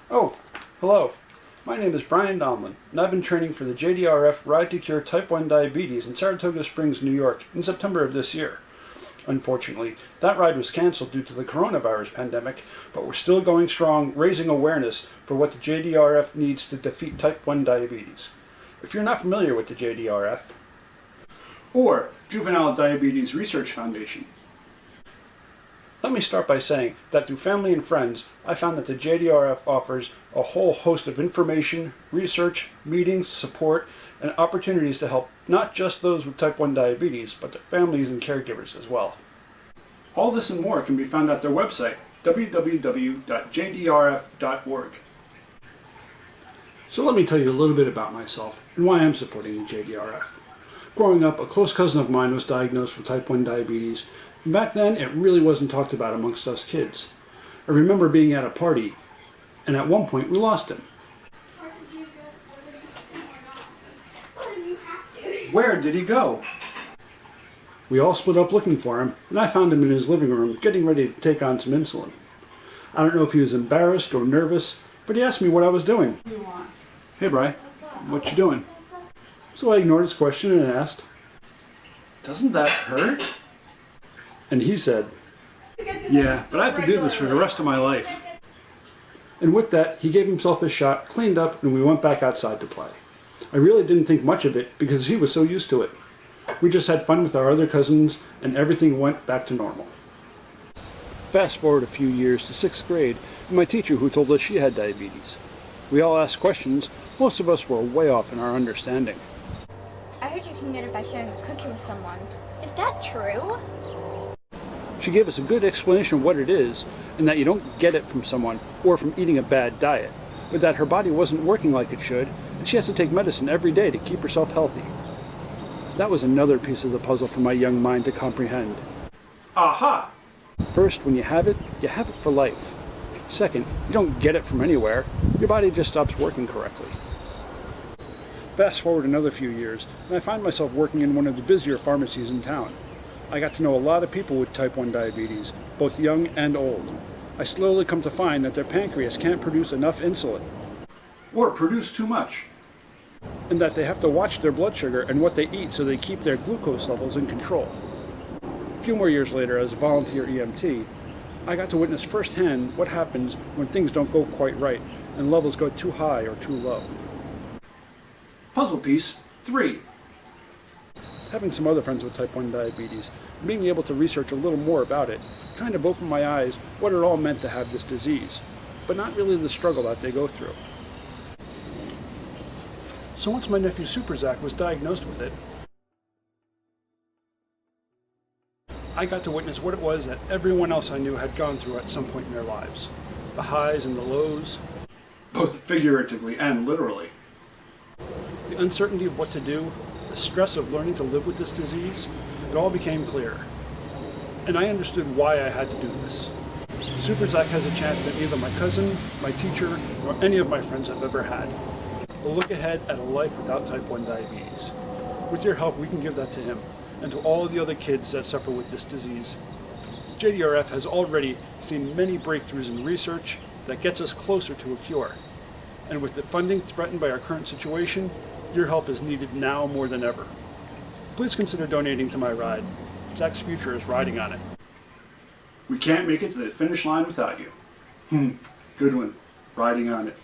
Oh, hello. My name is Brian Domlin, and I've been training for the JDRF Ride to Cure Type 1 Diabetes in Saratoga Springs, New York in September of this year. Unfortunately, that ride was canceled due to the coronavirus pandemic, but we're still going strong, raising awareness for what the JDRF needs to defeat Type 1 diabetes. If you're not familiar with the JDRF, or Juvenile Diabetes Research Foundation, let me start by saying that through family and friends, I found that the JDRF offers a whole host of information, research, meetings, support, and opportunities to help not just those with type 1 diabetes, but their families and caregivers as well. All this and more can be found at their website, www.jdrf.org. So let me tell you a little bit about myself and why I'm supporting the JDRF. Growing up, a close cousin of mine was diagnosed with type 1 diabetes, and back then it really wasn't talked about amongst us kids. I remember being at a party, and at one point we lost him. Where did he go? We all split up looking for him, and I found him in his living room getting ready to take on some insulin. I don't know if he was embarrassed or nervous, but he asked me what I was doing. Hey Bri, what you doing? So I ignored his question and asked, "Doesn't that hurt?" And he said, "Yeah, but I have to do this for the rest of my life." And with that, he gave himself a shot, cleaned up, and we went back outside to play. I really didn't think much of it because he was so used to it. We just had fun with our other cousins, and everything went back to normal. Fast forward a few years to 6th grade, and my teacher who told us she had diabetes. We all asked questions. Most of us were way off in our understanding. I heard you can get it by sharing a cookie with someone. Is that true? She gave us a good explanation of what it is, and that you don't get it from someone or from eating a bad diet, but that her body wasn't working like it should, and she has to take medicine every day to keep herself healthy. That was another piece of the puzzle for my young mind to comprehend. Aha! First, when you have it for life. Second, you don't get it from anywhere. Your body just stops working correctly. Fast forward another few years, and I find myself working in one of the busier pharmacies in town. I got to know a lot of people with type 1 diabetes, both young and old. I slowly come to find that their pancreas can't produce enough insulin, or produce too much, and that they have to watch their blood sugar and what they eat so they keep their glucose levels in control. A few more years later, as a volunteer EMT, I got to witness firsthand what happens when things don't go quite right and levels go too high or too low. Puzzle piece 3. Having some other friends with type 1 diabetes and being able to research a little more about it kind of opened my eyes what it all meant to have this disease, but not really the struggle that they go through. So once my nephew Super Zach was diagnosed with it, I got to witness what it was that everyone else I knew had gone through at some point in their lives. The highs and the lows, both figuratively and literally. The uncertainty of what to do, the stress of learning to live with this disease, it all became clear. And I understood why I had to do this. Super Zach has a chance that neither my cousin, my teacher, nor any of my friends have ever had. A look ahead at a life without type 1 diabetes. With your help, we can give that to him and to all the other kids that suffer with this disease. JDRF has already seen many breakthroughs in research that gets us closer to a cure. And with the funding threatened by our current situation, your help is needed now more than ever. Please consider donating to my ride. Zach's future is riding on it. We can't make it to the finish line without you. Good one. Riding on it.